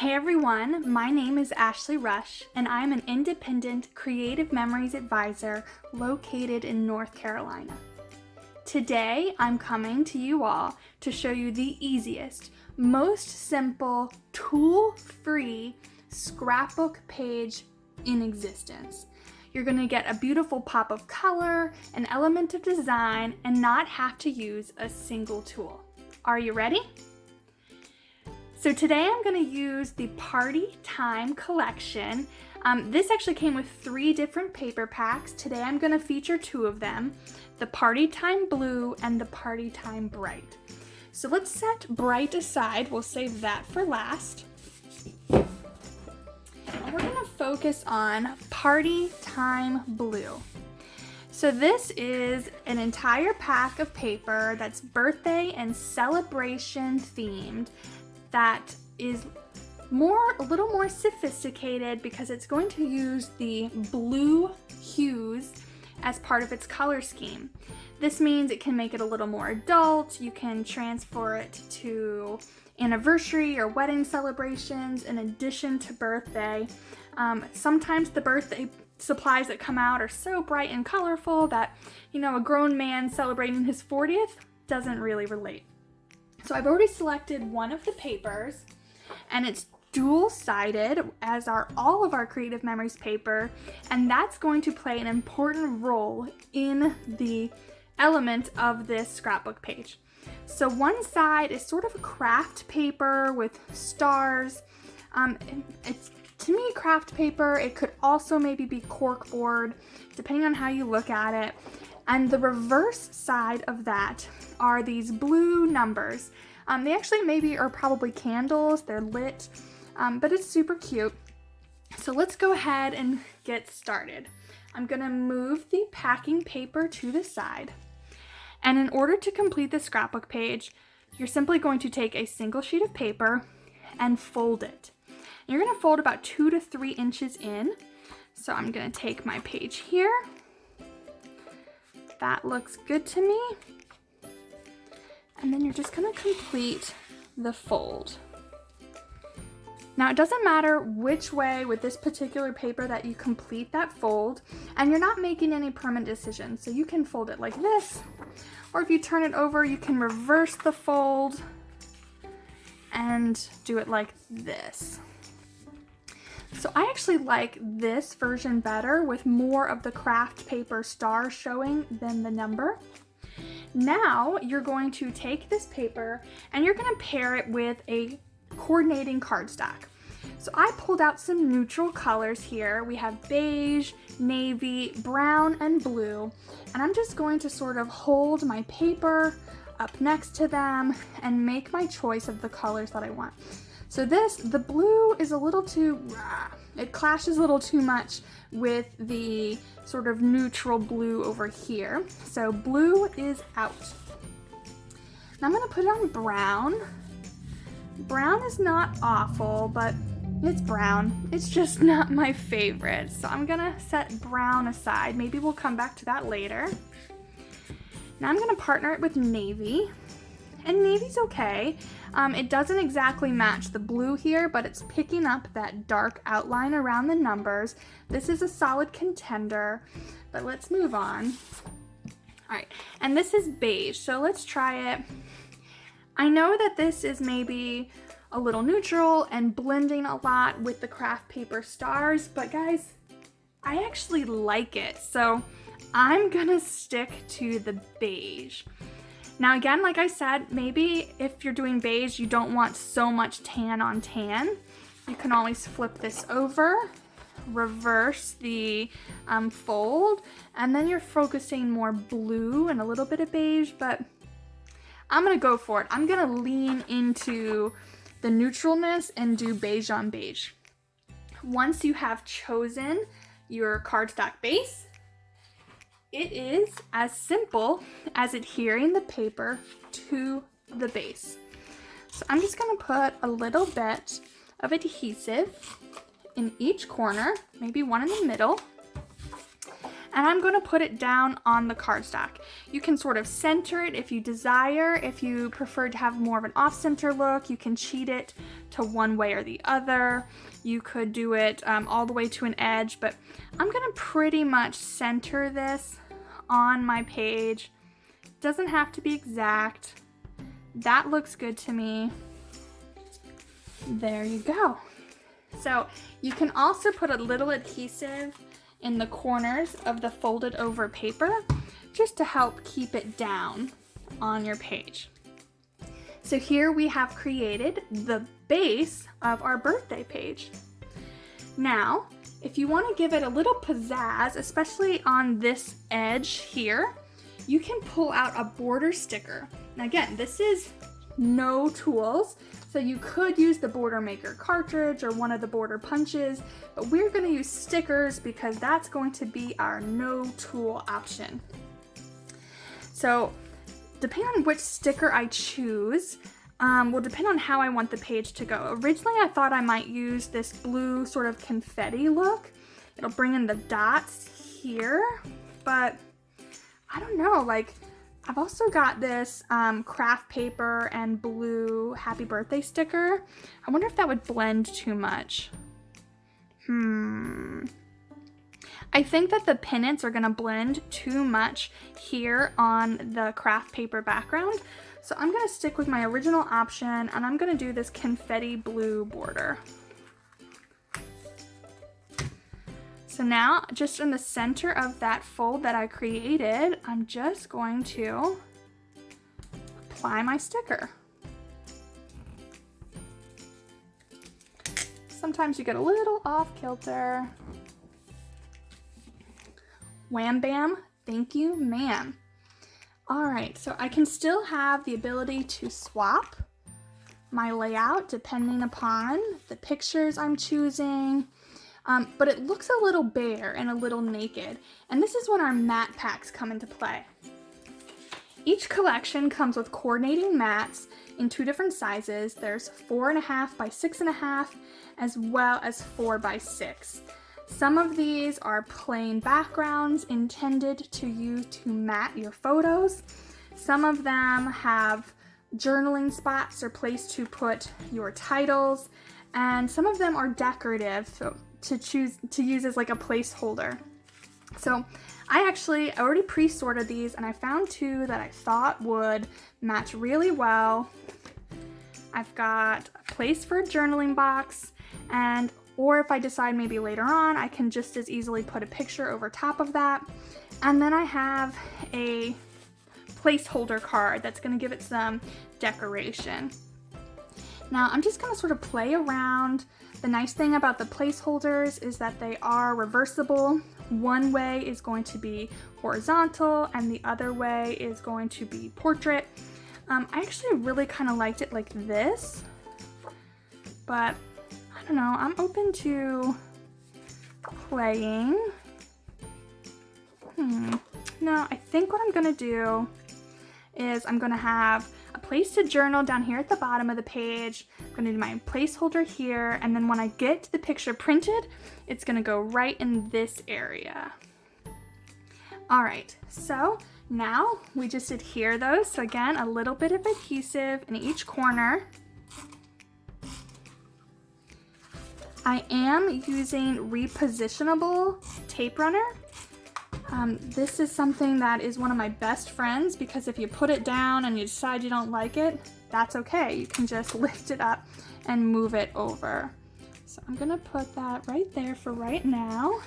Hey everyone, my name is Ashley Rush, and I'm an independent creative memories advisor located in North Carolina. Today, I'm coming to you all to show you the easiest, most simple, tool-free scrapbook page in existence. You're going to get a beautiful pop of color, an element of design, and not have to use a single tool. Are you ready? So today I'm going to use the Party Time collection. This actually came with 3 different paper packs. Today I'm going to feature 2 of them, the Party Time Blue and the Party Time Bright. So let's set Bright aside. We'll save that for last. And we're going to focus on Party Time Blue. So this is an entire pack of paper that's birthday and celebration themed, that is a little more sophisticated because it's going to use the blue hues as part of its color scheme. This means it can make it a little more adult. You can transfer it to anniversary or wedding celebrations in addition to birthday. Sometimes the birthday supplies that come out are so bright and colorful that, a grown man celebrating his 40th doesn't really relate. So I've already selected one of the papers, and it's dual-sided, as are all of our Creative Memories paper, and that's going to play an important role in the element of this scrapbook page. So one side is sort of a craft paper with stars. It's, to me, craft paper. It could also maybe be corkboard, depending on how you look at it. And the reverse side of that are these blue numbers. They actually maybe are probably candles. They're lit, but it's super cute. So let's go ahead and get started. I'm gonna move the packing paper to the side. And in order to complete the scrapbook page, you're simply going to take a single sheet of paper and fold it. You're gonna fold about 2 to 3 inches in. So I'm gonna take my page here. That looks good to me. And then you're just going to complete the fold. Now it doesn't matter which way with this particular paper that you complete that fold, and you're not making any permanent decisions. So you can fold it like this, or if you turn it over, you can reverse the fold and do it like this. So I actually like this version better with more of the craft paper stars showing than the number. Now you're going to take this paper and you're going to pair it with a coordinating cardstock. So I pulled out some neutral colors here. We have beige, navy, brown, and blue. And I'm just going to sort of hold my paper up next to them and make my choice of the colors that I want. So the blue is a little too, it clashes a little too much with the sort of neutral blue over here. So blue is out. Now I'm gonna put it on brown. Brown is not awful, but it's brown. It's just not my favorite. So I'm gonna set brown aside. Maybe we'll come back to that later. Now I'm gonna partner it with navy. And navy's okay. It doesn't exactly match the blue here, but it's picking up that dark outline around the numbers. This is a solid contender, but let's move on. All right, and this is beige, so let's try it. I know that this is maybe a little neutral and blending a lot with the craft paper stars, but guys, I actually like it, so I'm gonna stick to the beige. Now again, like I said, maybe if you're doing beige, you don't want so much tan on tan. You can always flip this over, reverse the fold, and then you're focusing more blue and a little bit of beige, but I'm gonna go for it. I'm gonna lean into the neutralness and do beige on beige. Once you have chosen your cardstock base, it is as simple as adhering the paper to the base. So I'm just gonna put a little bit of adhesive in each corner, maybe one in the middle. and I'm going to put it down on the cardstock. You can sort of center it if you desire. If you prefer to have more of an off-center look, you can cheat it to one way or the other. You could do it all the way to an edge, but I'm going to pretty much center this on my page. Doesn't have to be exact. That looks good to me. There you go. So you can also put a little adhesive in the corners of the folded over paper just to help keep it down on your page. So here we have created the base of our birthday page. Now, if you want to give it a little pizzazz, especially on this edge here, you can pull out a border sticker. Now again, this is no tools, so you could use the border maker cartridge or one of the border punches, but we're going to use stickers because that's going to be our no tool option. So depending on which sticker I choose, will depend on how I want the page to go. Originally I thought I might use this blue sort of confetti look. It'll bring in the dots here, but I don't know, like I've also got this craft paper and blue happy birthday sticker. I wonder if that would blend too much. I think that the pennants are gonna blend too much here on the craft paper background. So I'm gonna stick with my original option and I'm gonna do this confetti blue border. So now, just in the center of that fold that I created, I'm just going to apply my sticker. Sometimes you get a little off kilter. Wham bam, thank you, ma'am. All right, so I can still have the ability to swap my layout depending upon the pictures I'm choosing. But it looks a little bare and a little naked, and this is when our matte packs come into play. Each collection comes with coordinating mats in 2 different sizes. There's 4.5 by 6.5, as well as 4 by 6. Some of these are plain backgrounds intended to use to mat your photos. Some of them have journaling spots or place to put your titles, and some of them are decorative, so to use as like a placeholder. So I actually already pre-sorted these and I found 2 that I thought would match really well. I've got a place for a journaling box, or if I decide maybe later on, I can just as easily put a picture over top of that. And then I have a placeholder card that's gonna give it some decoration. Now I'm just gonna sort of play around. The nice thing about the placeholders is that they are reversible. One way is going to be horizontal and the other way is going to be portrait. I actually really kind of liked it like this, but I don't know, I'm open to playing. No, I think what I'm gonna do is I'm gonna have a place to journal down here at the bottom of the page. I'm gonna do my placeholder here, and then when I get the picture printed, it's gonna go right in this area. All right, so now we just adhere those. So again, a little bit of adhesive in each corner. I am using repositionable tape runner. This is something that is one of my best friends because if you put it down and you decide you don't like it, that's okay. You can just lift it up and move it over. So I'm gonna put that right there for right now.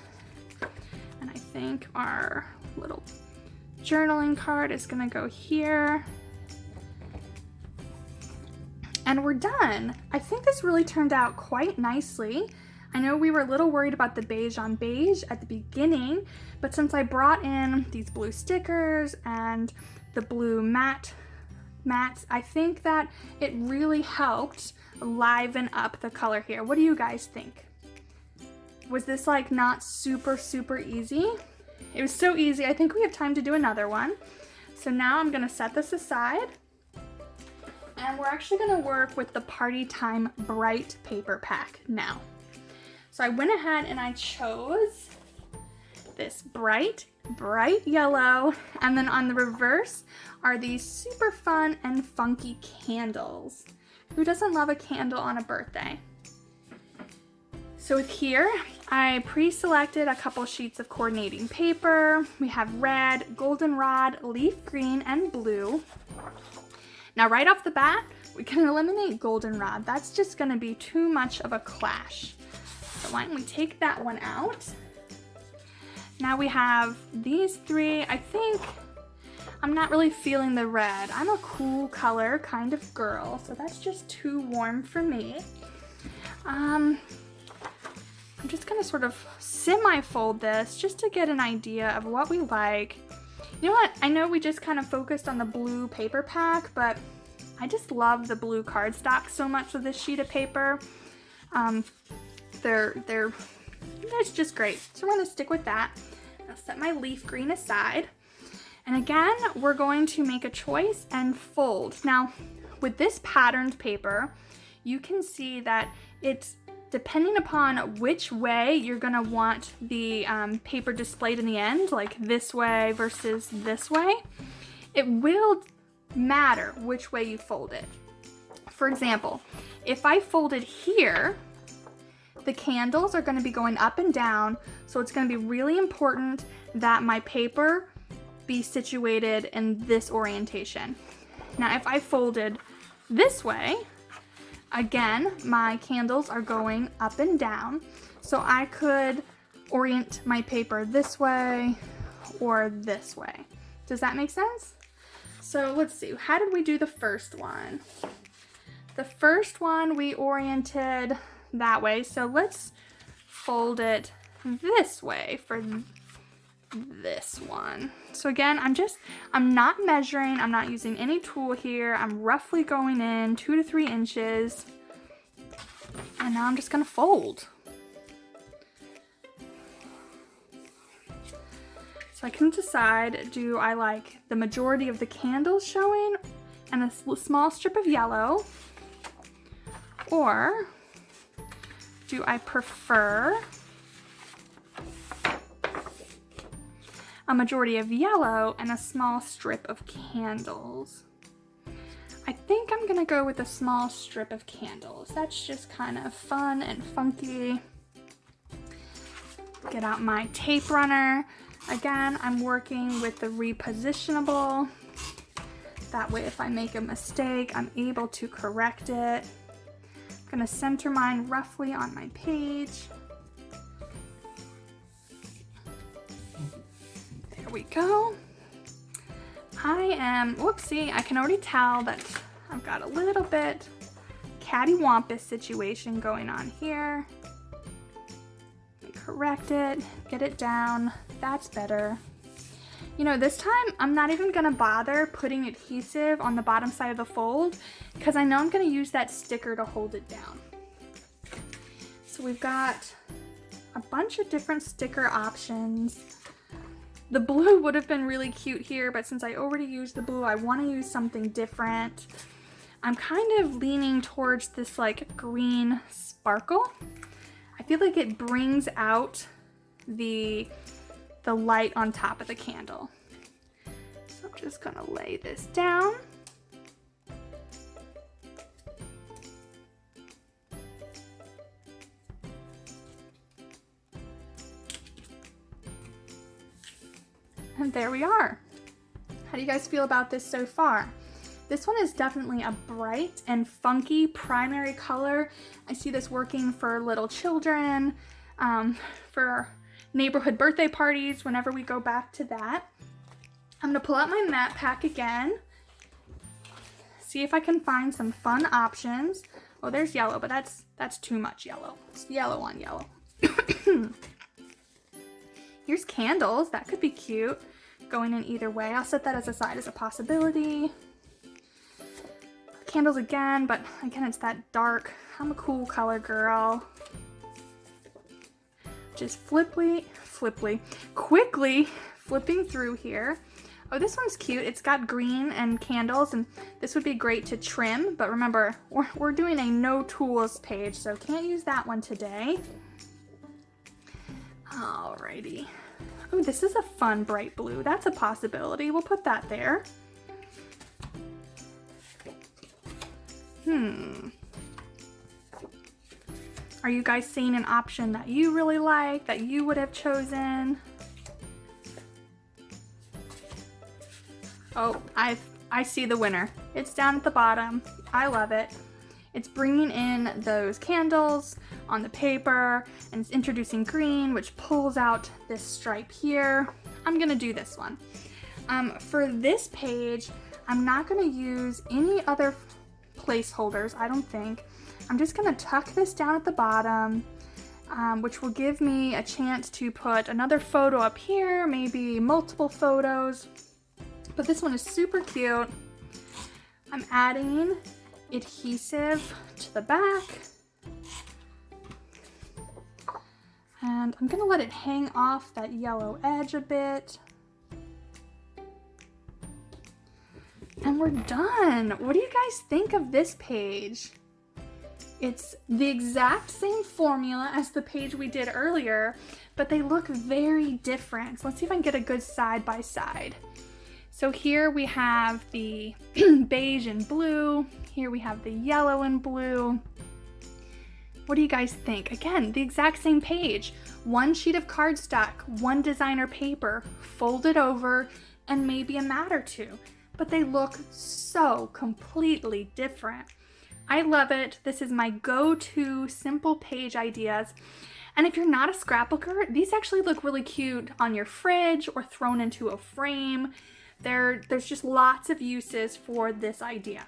And I think our little journaling card is gonna go here. And we're done. I think this really turned out quite nicely. I know we were a little worried about the beige on beige at the beginning, but since I brought in these blue stickers and the blue mats, I think that it really helped liven up the color here. What do you guys think? Was this like not super easy? It was so easy. I think we have time to do another one. So now I'm gonna set this aside. And we're actually gonna work with the Party Time Bright paper pack now. So I went ahead and I chose this bright bright yellow, and then on the reverse are these super fun and funky candles. Who doesn't love a candle on a birthday? So with here, I pre-selected a couple sheets of coordinating paper. We have red, goldenrod, leaf green, and blue. Now right off the bat, we can eliminate goldenrod. That's just gonna be too much of a clash. So why don't we take that one out? Now we have these three. I think I'm not really feeling the red. I'm a cool color kind of girl, so that's just too warm for me. I'm just gonna sort of semi-fold this just to get an idea of what we like. You know what? I know we just kind of focused on the blue paper pack, but I just love the blue cardstock so much with this sheet of paper. It's just great. So we're gonna stick with that. I'll set my leaf green aside. And again, we're going to make a choice and fold. Now, with this patterned paper, you can see that it's depending upon which way you're gonna want the paper displayed in the end, like this way versus this way, it will matter which way you fold it. For example, if I fold it here, the candles are gonna be going up and down, so it's gonna be really important that my paper be situated in this orientation. Now, if I folded this way, again, my candles are going up and down, so I could orient my paper this way or this way. Does that make sense? So let's see, how did we do the first one? The first one we oriented that way, so let's fold it this way for this one. So again, I'm not measuring, I'm not using any tool here. I'm roughly going in 2 to 3 inches. And now I'm just gonna fold. So I can decide, do I like the majority of the candles showing and a small strip of yellow? Or do I prefer a majority of yellow and a small strip of candles? I think I'm gonna go with a small strip of candles. That's just kind of fun and funky. Get out my tape runner. Again, I'm working with the repositionable. That way if I make a mistake, I'm able to correct it. I'm gonna center mine roughly on my page. There we go. Whoopsie, I can already tell that I've got a little bit cattywampus situation going on here. Correct it, get it down, that's better. You know, this time I'm not even gonna bother putting adhesive on the bottom side of the fold because I know I'm gonna use that sticker to hold it down. So we've got a bunch of different sticker options. The blue would have been really cute here, but since I already used the blue, I want to use something different. I'm kind of leaning towards this like green sparkle. I feel like it brings out the light on top of the candle. So I'm just gonna lay this down. And there we are. How do you guys feel about this so far? This one is definitely a bright and funky primary color. I see this working for little children, for neighborhood birthday parties, whenever we go back to that. I'm gonna pull out my matte pack again, see if I can find some fun options. Oh, there's yellow, but that's too much yellow. It's yellow on yellow. Here's candles, that could be cute, going in either way. I'll set that as a side as a possibility. Candles again, but again, it's that dark. I'm a cool color girl. Just quickly flipping through here. Oh, this one's cute. It's got green and candles, and this would be great to trim, but remember, we're doing a no tools page, so can't use that one today. Alrighty. Oh, this is a fun bright blue. That's a possibility. We'll put that there. Are you guys seeing an option that you really like, that you would have chosen? Oh, I see the winner. It's down at the bottom. I love it. It's bringing in those candles on the paper, and it's introducing green, which pulls out this stripe here. I'm gonna do this one. For this page, I'm not gonna use any other placeholders, I don't think. I'm just gonna tuck this down at the bottom, which will give me a chance to put another photo up here, maybe multiple photos. But this one is super cute. I'm adding adhesive to the back. And I'm gonna let it hang off that yellow edge a bit. And we're done. What do you guys think of this page? It's the exact same formula as the page we did earlier, but they look very different. So let's see if I can get a good side by side. So here we have the beige and blue. Here we have the yellow and blue. What do you guys think? Again, the exact same page. One sheet of cardstock, one designer paper, folded over, and maybe a mat or two. But they look so completely different. I love it. This is my go-to simple page ideas. And if you're not a scrapbooker, these actually look really cute on your fridge or thrown into a frame. There's just lots of uses for this idea.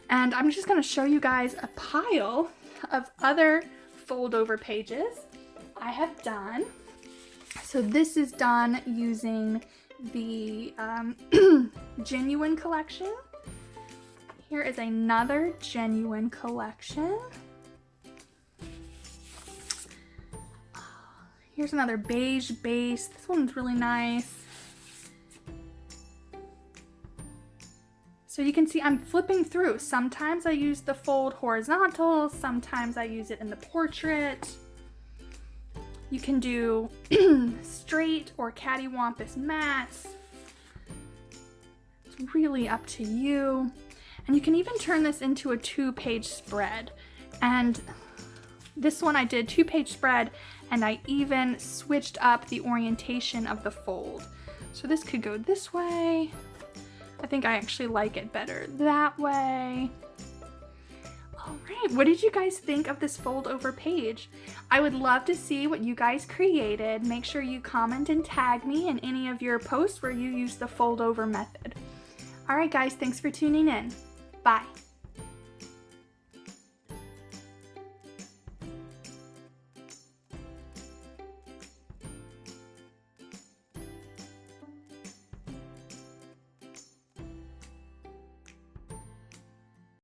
And I'm just gonna show you guys a pile of other fold over pages I have done. So this is done using the Genuine collection. Here is another Genuine collection. Here's another beige base. This one's really nice. So you can see I'm flipping through. Sometimes I use the fold horizontal, sometimes I use it in the portrait. You can do straight or cattywampus mats. It's really up to you. And you can even turn this into a 2-page spread. And this one I did 2-page spread, and I even switched up the orientation of the fold. So this could go this way. I think I actually like it better that way. All right, what did you guys think of this fold over page? I would love to see what you guys created. Make sure you comment and tag me in any of your posts where you use the fold over method. All right guys, thanks for tuning in. Bye.